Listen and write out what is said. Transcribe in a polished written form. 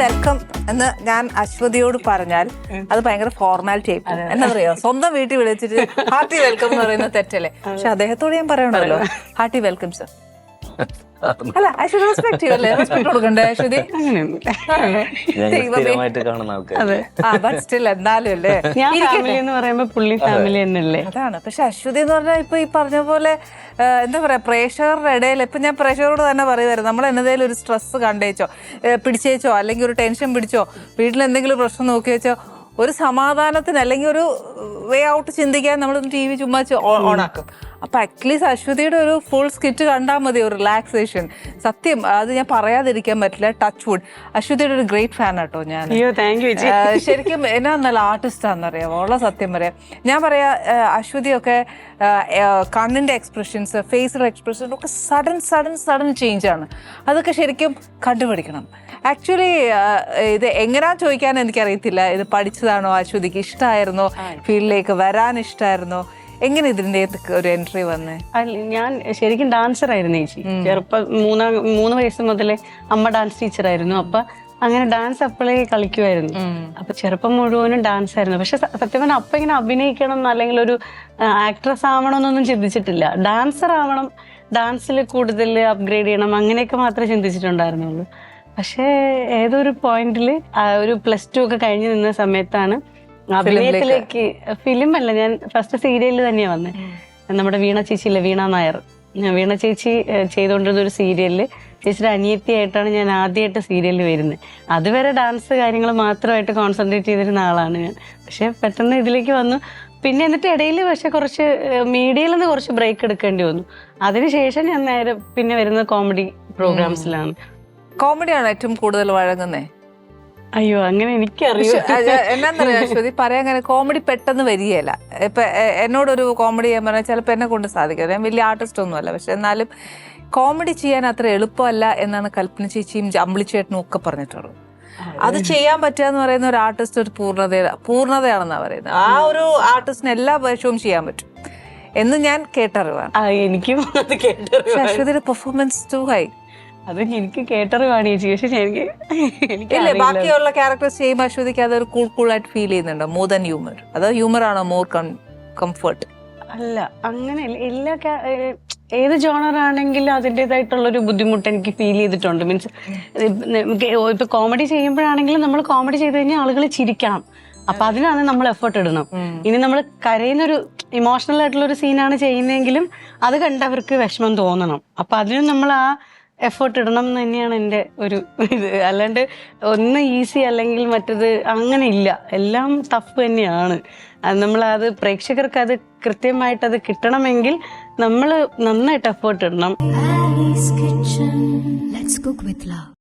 Welcome എന്ന് ഞാൻ അശ്വതിയോട് പറഞ്ഞാൽ അത് ഭയങ്കര ഫോർമാലിറ്റി ആയി പോകും. എന്താ പറയാ, സ്വന്തം വീട്ടിൽ വിളിച്ചിട്ട് ഹാർട്ടി വെൽക്കം എന്ന് പറയുന്നത് തെറ്റല്ലേ? പക്ഷെ അദ്ദേഹത്തോട് ഞാൻ പറയണല്ലോ, ഹാർട്ടി വെൽക്കം സർ. അല്ല, അശ്വതി റെസ്പെക്ട് ചെയ്യല്ലേ? റെസ്പെക്ട് കൊടുക്കണ്ടേ അശ്വതി? ബട്ട് സ്റ്റിൽ എന്നാലും അല്ലേ അതാണ്. പക്ഷെ അശ്വതി എന്ന് പറഞ്ഞാൽ ഇപ്പൊ ഈ പറഞ്ഞ പോലെ എന്താ പറയാ, പ്രേക്ഷകരുടെ ഇടയിൽ ഇപ്പൊ ഞാൻ പ്രേക്ഷകരോട് തന്നെ പറയുമായിരുന്നു, നമ്മൾ എന്നതേലും ഒരു സ്ട്രെസ് കണ്ടേച്ചോ, പിടിച്ചേച്ചോ, അല്ലെങ്കിൽ ഒരു ടെൻഷൻ പിടിച്ചോ, വീട്ടിൽ എന്തെങ്കിലും പ്രശ്നം നോക്കി വെച്ചോ, ഒരു സമാധാനത്തിന് അല്ലെങ്കിൽ ഒരു വേ ഔട്ട് ചിന്തിക്കാൻ നമ്മൾ TV ചുമ്മാ ഓണാക്കും. അപ്പൊ അറ്റ്ലീസ്റ്റ് അശ്വതിയുടെ ഒരു ഫുൾ സ്കിറ്റ് കണ്ടാൽ മതി, ഒരു റിലാക്സേഷൻ. സത്യം, അത് ഞാൻ പറയാതിരിക്കാൻ പറ്റില്ല. ടച്ച് വുഡ്, അശ്വതിയുടെ ഒരു ഗ്രേറ്റ് ഫാൻ ആട്ടോ ഞാൻ. ശരിക്കും എന്നാ നല്ല ആർട്ടിസ്റ്റാന്നറിയാം, ഉള്ള സത്യം പറയാം. ഞാൻ പറയാ, അശ്വതിയൊക്കെ കണ്ണിന്റെ എക്സ്പ്രഷൻസ്, ഫേസിൽ എക്സ്പ്രഷൻ ഒക്കെ സഡൻ ചേഞ്ച് ആണ്. അതൊക്കെ ശരിക്കും കണ്ടുപിടിക്കണം. ആക്ച്വലി ഇത് എങ്ങനെയാ ചോദിക്കാൻ എനിക്കറിയത്തില്ല. ഇത് പഠിച്ചതാണോ, അശ്വതിക്ക് ഇഷ്ടമായിരുന്നോ, ഫീൽഡിലേക്ക് വരാൻ ഇഷ്ടമായിരുന്നോ, എങ്ങനെ ഇതിന്റെ ഒരു എൻട്രി വന്നേ? ഞാൻ ശരിക്കും ഡാൻസർ ആയിരുന്നു ചേച്ചി. ചെറുപ്പം 3 വയസ്സ് മുതലേ അമ്മ ഡാൻസ് ടീച്ചർ ആയിരുന്നു. അപ്പൊ അങ്ങനെ ഡാൻസ് അപ്പോഴേ കളിക്കുമായിരുന്നു. അപ്പൊ ചെറുപ്പം മുഴുവനും ഡാൻസ് ആയിരുന്നു. പക്ഷെ സത്യം പറഞ്ഞാൽ അപ്പൊ ഇങ്ങനെ അഭിനയിക്കണം അല്ലെങ്കിൽ ഒരു ആക്ട്രസ് ആവണം എന്നൊന്നും ചിന്തിച്ചിട്ടില്ല. ഡാൻസർ ആവണം, ഡാൻസിൽ കൂടുതൽ അപ്ഗ്രേഡ് ചെയ്യണം, അങ്ങനെയൊക്കെ മാത്രമേ ചിന്തിച്ചിട്ടുണ്ടായിരുന്നുള്ളൂ. പക്ഷേ ഏതൊരു പോയിന്റിൽ ഒരു +2 ഒക്കെ കഴിഞ്ഞ് നിന്ന സമയത്താണ് അഭിനയത്തിലേക്ക്, ഫിലിം അല്ല, ഞാൻ ഫസ്റ്റ് സീരിയലിൽ തന്നെയാണ് വന്നത്. നമ്മുടെ വീണ ചേച്ചിയില്ലേ, വീണ നായർ, വീണ ചേച്ചി ചെയ്തുകൊണ്ടിരുന്ന ഒരു സീരിയലില് ചേച്ചിയുടെ അനിയത്തിയായിട്ടാണ് ഞാൻ ആദ്യമായിട്ട് സീരിയലിൽ വരുന്നത്. അതുവരെ ഡാൻസ് കാര്യങ്ങൾ മാത്രമായിട്ട് കോൺസെൻട്രേറ്റ് ചെയ്തിരുന്ന ആളാണ് ഞാൻ. പക്ഷെ പെട്ടെന്ന് ഇതിലേക്ക് വന്നു. പിന്നെ എന്നിട്ട് ഇടയിൽ പക്ഷെ കുറച്ച് മീഡിയയിൽ നിന്ന് കുറച്ച് ബ്രേക്ക് എടുക്കേണ്ടി വന്നു. അതിനുശേഷം ഞാൻ നേരെ പിന്നെ വരുന്നത് കോമഡി പ്രോഗ്രാംസിലാണ്. കോമഡിയാണ് ഏറ്റവും കൂടുതൽ വഴങ്ങുന്നേ? അയ്യോ, അങ്ങനെ എനിക്കറിയാം. എന്നാന്നറിയാം അശ്വതി, പറയാൻ കോമഡി പെട്ടെന്ന് വരികയല്ല. ഇപ്പൊ എന്നോടൊരു കോമഡി ചെയ്യാൻ പറഞ്ഞാൽ ചിലപ്പോൾ എന്നെ കൊണ്ട് സാധിക്കും. ഞാൻ വലിയ ആർട്ടിസ്റ്റ് ഒന്നുമല്ല, പക്ഷെ എന്നാലും കോമഡി ചെയ്യാൻ അത്ര എളുപ്പമല്ല എന്നാണ് കൽപ്പന ചേച്ചിയും അമ്പിളിച്ചേട്ടനും ഒക്കെ പറഞ്ഞിട്ടുള്ളത്. അത് ചെയ്യാൻ പറ്റുക എന്ന് പറയുന്ന ഒരു ആർട്ടിസ്റ്റ് ഒരു പൂർണ്ണതയാണെന്നാണ് പറയുന്നത്. ആ ഒരു ആർട്ടിസ്റ്റിന് എല്ലാ വേഷവും ചെയ്യാൻ പറ്റും എന്ന് ഞാൻ കേട്ടറിവാണ്. എനിക്കും അശ്വതിയുടെ പെർഫോമൻസ് ടു ഹൈ. അത് എനിക്ക് കേട്ടറിവാണ് ചേച്ചി. പക്ഷെ ഇല്ലേ, ബാക്കിയുള്ള ക്യാരക്ടേഴ്സ് ചെയ്യുമ്പോൾ അശ്വതിക്ക് അതൊരു കൂളായിട്ട് ഫീൽ ചെയ്യുന്നുണ്ടോ, മോർ ദാൻ ഹ്യൂമർ? അതോ ഹ്യൂമർ ആണോ മോർ കംഫർട്ട്? അല്ല, അങ്ങനെ എല്ലാ ഏത് ജോണർ ആണെങ്കിലും അതിൻ്റെതായിട്ടുള്ളൊരു ബുദ്ധിമുട്ട് എനിക്ക് ഫീൽ ചെയ്തിട്ടുണ്ട്. മീൻസ് ഇപ്പൊ കോമഡി ചെയ്യുമ്പോഴാണെങ്കിലും നമ്മൾ കോമഡി ചെയ്ത് കഴിഞ്ഞാൽ ആളുകൾ ചിരിക്കണം. അപ്പൊ അതിനാണ് നമ്മൾ എഫേർട്ട് ഇടണം. ഇനി നമ്മൾ കരയുന്നൊരു ഇമോഷണൽ ആയിട്ടുള്ള ഒരു സീനാണ് ചെയ്യുന്നതെങ്കിലും അത് കണ്ടവർക്ക് വിഷമം തോന്നണം. അപ്പൊ അതിനും നമ്മൾ ആ എഫേർട്ട് ഇടണം എന്ന് തന്നെയാണ് എൻ്റെ ഒരു ഇത്. അല്ലാണ്ട് ഒന്ന് ഈസി അല്ലെങ്കിൽ മറ്റത് അങ്ങനെ ഇല്ല, എല്ലാം ടഫ് തന്നെയാണ്. നമ്മളത് പ്രേക്ഷകർക്ക് അത് കൃത്യമായിട്ട് അത് കിട്ടണമെങ്കിൽ നമ്മൾ നന്നായിട്ട് എഫേർട്ട് ഇടണം.